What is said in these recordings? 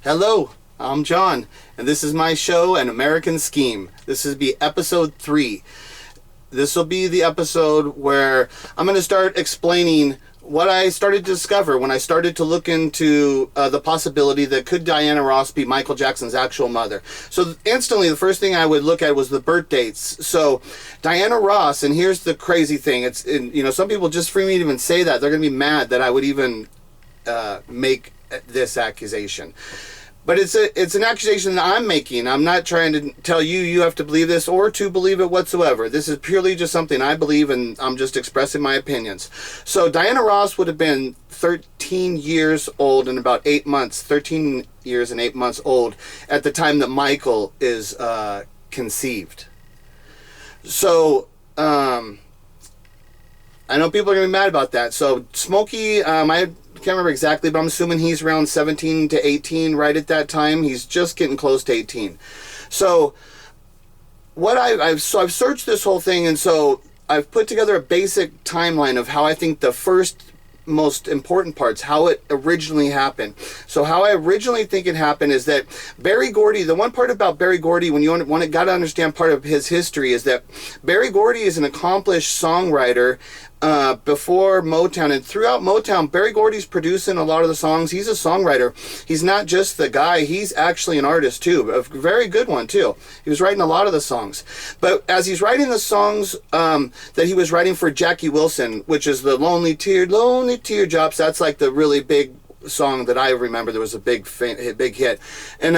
Hello, I'm John, and this is my show, An American Scheme. This will be episode 3. This will be the episode where I'm going to start explaining what I started to discover when I started to look into the possibility that could Diana Ross be Michael Jackson's actual mother. So instantly, the first thing I would look at was the birth dates. So Diana Ross, and here's the crazy thing: some people just for me to even say that they're going to be mad that I would even make this accusation. But it's an accusation that I'm making. I'm not trying to tell you you have to believe this or to believe it whatsoever. This is purely just something I believe, and I'm just expressing my opinions. So Diana Ross would have been 13 years old and about 8 months, 13 years and 8 months old at the time that Michael is conceived. So I know people are going to be mad about that. So Smokey, I can't remember exactly, but I'm assuming he's around 17 to 18 right at that time. He's just getting close to 18. So I've searched this whole thing, and so I've put together a basic timeline of how I think the first most important parts, how it originally happened. So how I originally think it happened is that Berry Gordy, the one part about Berry Gordy, when you got to understand part of his history, is that Berry Gordy is an accomplished songwriter before Motown, and throughout Motown, Berry Gordy's producing a lot of the songs. He's a songwriter. He's not just the guy, he's actually an artist too, a very good one too. He was writing a lot of the songs. But as he's writing the songs that he was writing for Jackie Wilson, which is the Lonely Teardrops, that's like the really big song that I remember. There was a big hit. And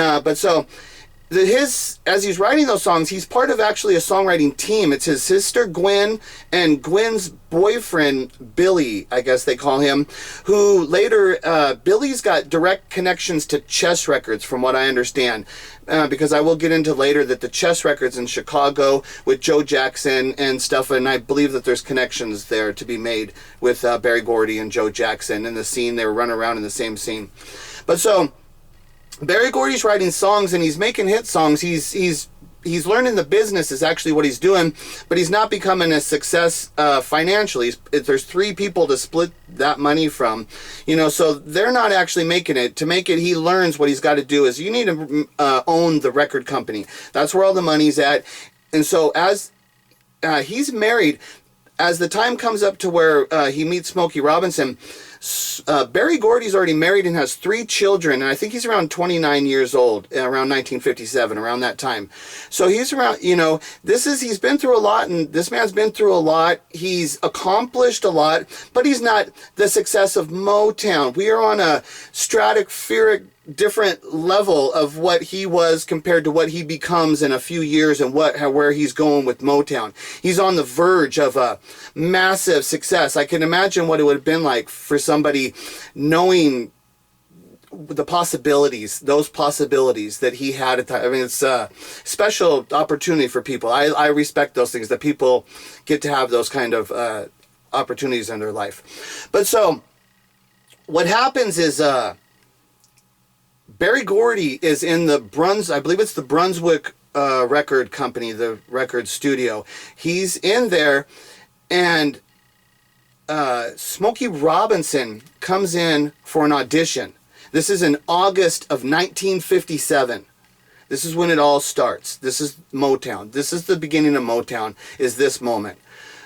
as he's writing those songs, he's part of actually a songwriting team. It's his sister Gwen and Gwen's boyfriend Billy, I guess they call him, who later, Billy's got direct connections to Chess Records from what I understand, because I will get into later that the Chess Records in Chicago with Joe Jackson and stuff, and I believe that there's connections there to be made with Berry Gordy and Joe Jackson in the scene. They were running around in the same scene. But so Berry Gordy's writing songs and he's making hit songs. He's learning the business is actually what he's doing, but he's not becoming a success financially. There's 3 people to split that money from, so they're not actually making it. To make it, he learns what he's got to do is you need to own the record company. That's where all the money's at. And so as he's married, as the time comes up to where he meets Smokey Robinson, Berry Gordy's already married and has 3 children, and I think he's around 29 years old, around 1957, around that time. So he's around, he's been through a lot, and this man's been through a lot. He's accomplished a lot, but he's not the success of Motown. We are on a stratospheric different level of what he was compared to what he becomes in a few years and where he's going with Motown. He's on the verge of a massive success. I can imagine what it would have been like for somebody knowing the possibilities, those possibilities that he had at the time. I mean, it's a special opportunity for people. I respect those things, that people get to have those kind of opportunities in their life. But so what happens is Berry Gordy is in the I believe it's the Brunswick record company, the record studio. He's in there, and Smokey Robinson comes in for an audition. This is in August of 1957. This is when it all starts. This is Motown. This is the beginning of Motown, is this moment.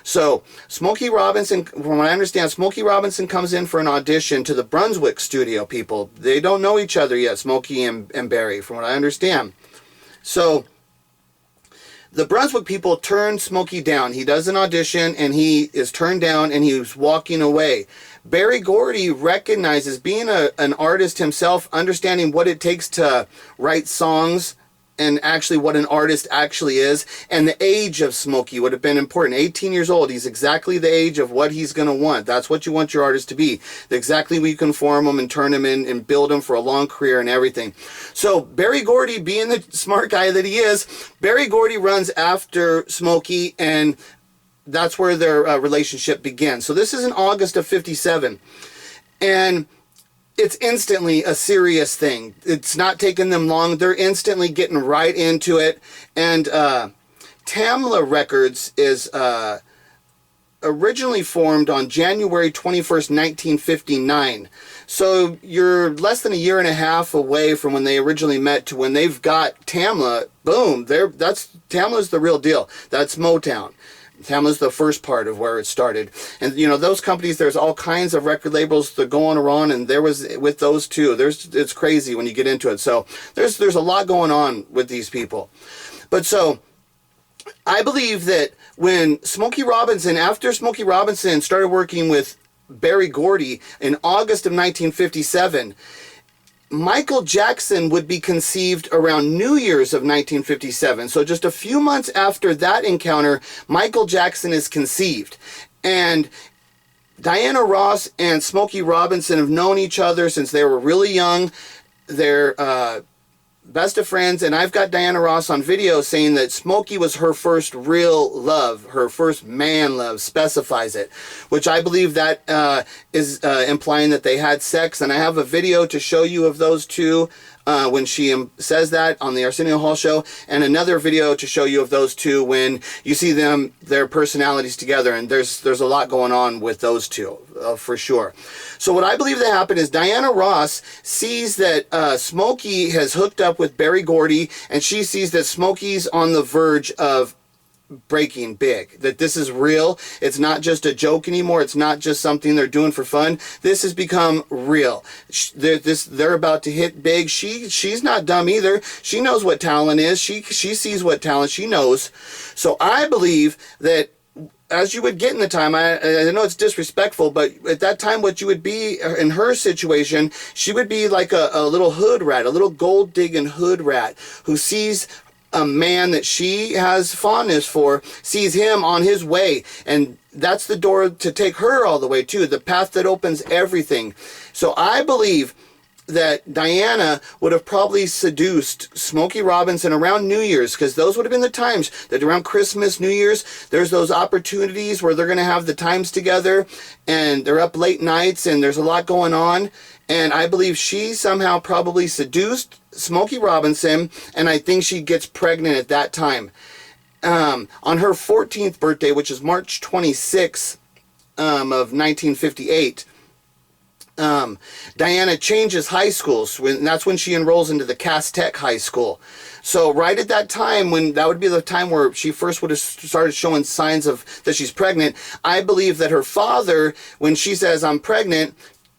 So Smokey Robinson, from what I understand, Smokey Robinson comes in for an audition to the Brunswick studio people. They don't know each other yet, Smokey and Berry, from what I understand. So the Brunswick people turn Smokey down. He does an audition and he is turned down and he's walking away. Berry Gordy recognizes, being an artist himself, understanding what it takes to write songs and actually what an artist actually is, and the age of Smokey would have been important. 18 years old, he's exactly the age of what he's going to want. That's what you want your artist to be. Exactly where you can form them and turn them in and build them for a long career and everything. So Berry Gordy, being the smart guy that he is, Berry Gordy runs after Smokey, and that's where their relationship begins. So this is in August of 57. And it's instantly a serious thing. It's not taking them long. They're instantly getting right into it. And Tamla Records is originally formed on January 21st, 1959. So you're less than a year and a half away from when they originally met to when they've got Tamla. Boom, Tamla's the real deal. That's Motown. Tamla's the first part of where it started. And, you know, those companies, there's all kinds of record labels that go on around, and there was with those two. It's crazy when you get into it. So there's a lot going on with these people. But so I believe that when after Smokey Robinson started working with Berry Gordy in August of 1957, Michael Jackson would be conceived around New Year's of 1957. So just a few months after that encounter, Michael Jackson is conceived. And Diana Ross and Smokey Robinson have known each other since they were really young. They're best of friends, and I've got Diana Ross on video saying that Smokey was her first real love, her first man love, specifies it, which I believe that is implying that they had sex, and I have a video to show you of those two when she says that on the Arsenio Hall show, and another video to show you of those two when you see their personalities together, and there's a lot going on with those two, for sure. So what I believe that happened is Diana Ross sees that Smokey has hooked up with Berry Gordy, and she sees that Smokey's on the verge of breaking big, that this is real. It's not just a joke anymore. It's not just something they're doing for fun. This has become real. They're about to hit big. She's not dumb either. She knows what talent is. She sees what talent she knows. So I believe that as you would get in the time, I know it's disrespectful, but at that time, what you would be in her situation, she would be like a little hood rat, a little gold digging hood rat who sees a man that she has fondness for, sees him on his way, and that's the door to take her all the way too, the path that opens everything. So I believe that Diana would have probably seduced Smokey Robinson around New Year's, because those would have been the times that around Christmas, New Year's, there's those opportunities where they're going to have the times together, and they're up late nights, and there's a lot going on. And I believe she somehow probably seduced Smokey Robinson, and I think she gets pregnant at that time. On her 14th birthday, which is March 26th of 1958, Diana changes high schools, and that's when she enrolls into the Cass Tech High School. So right at that time, when that would be the time where she first would have started showing signs of that she's pregnant, I believe that her father, when she says, "I'm pregnant,"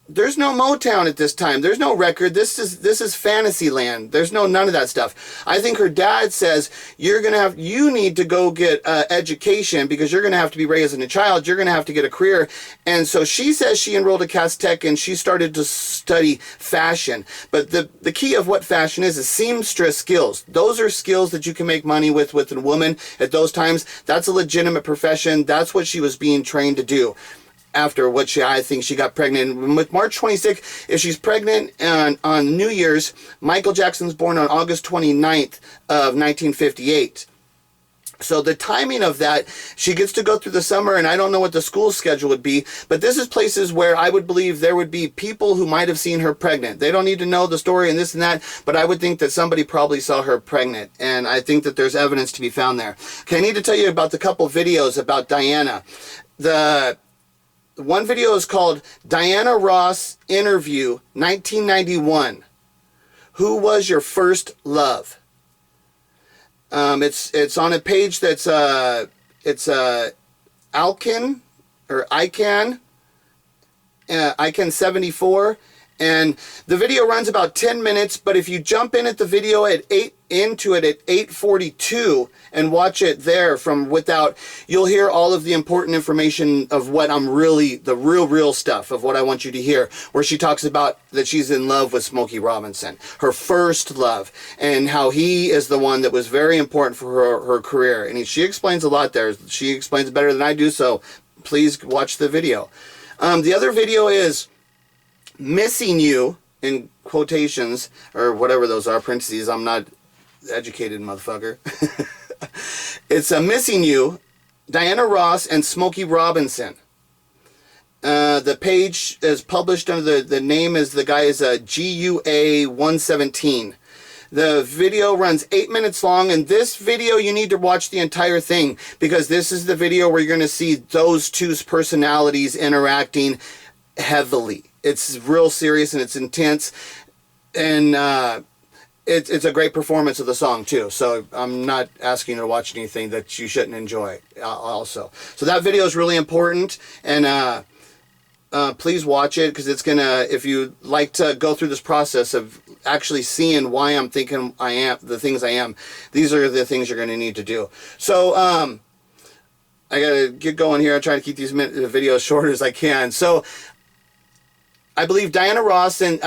there's no Motown at this time. There's no record. This is fantasy land. There's none of that stuff. I think her dad says, you need to go get education, because you're going to have to be raising a child. You're going to have to get a career. And so she says she enrolled at Cass Tech and she started to study fashion. But the key of what fashion is seamstress skills. Those are skills that you can make money with a woman at those times. That's a legitimate profession. That's what she was being trained to do. After I think she got pregnant with March 26th. If she's pregnant on New Year's, Michael Jackson's born on August 29th of 1958. So the timing of that, she gets to go through the summer, and I don't know what the school schedule would be, but this is places where I would believe there would be people who might have seen her pregnant. They don't need to know the story and this and that, but I would think that somebody probably saw her pregnant, and I think that there's evidence to be found there. Okay, I need to tell you about the couple videos about Diana. One video is called Diana Ross Interview 1991. Who was your first love? It's on a page that's Alkin or ICANN 74, and the video runs about 10 minutes. But if you jump in at the video at 8:42 and watch it there you'll hear all of the important information of what the real stuff of what I want you to hear, where she talks about that she's in love with Smokey Robinson, her first love, and how he is the one that was very important for her career. And she explains a lot there. She explains it better than I do, so please watch the video. The other video is Missing You, in quotations, or whatever those are, parentheses. I'm not educated, motherfucker. It's Missing You, Diana Ross and Smokey Robinson. The page is published under the name is, the guy is GUA 117. The video runs 8 minutes long, and this video you need to watch the entire thing, because this is the video where you're going to see those two's personalities interacting heavily. it's real serious and it's intense, and it's a great performance of the song too. So I'm not asking you to watch anything that you shouldn't enjoy also. So that video is really important, and please watch it, because it's gonna, if you like to go through this process of actually seeing why I'm thinking I am the things I am, these are the things you're gonna need to do. So I gotta get going here. I try to keep these videos short as I can. So I believe Diana Ross, and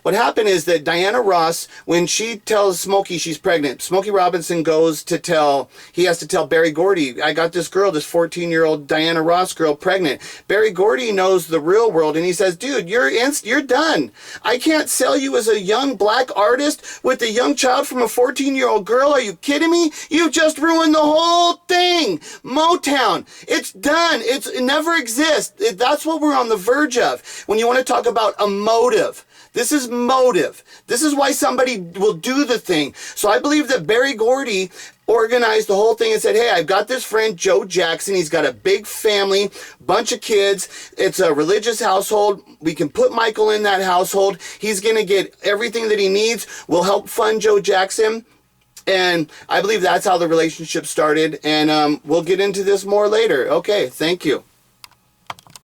what happened is that Diana Ross, when she tells Smokey she's pregnant, Smokey Robinson he has to tell Berry Gordy, I got this girl, this 14-year-old Diana Ross girl pregnant. Berry Gordy knows the real world, and he says, dude, you're done. I can't sell you as a young black artist with a young child from a 14-year-old girl. Are you kidding me? You've just ruined the whole thing. Motown, it's done. It never exists. That's what we're on the verge of. When you want to talk about a motive. This is motive. This is why somebody will do the thing. So I believe that Berry Gordy organized the whole thing and said, hey, I've got this friend, Joe Jackson. He's got a big family, bunch of kids. It's a religious household. We can put Michael in that household. He's going to get everything that he needs. We'll help fund Joe Jackson. And I believe that's how the relationship started. And we'll get into this more later. Okay, thank you.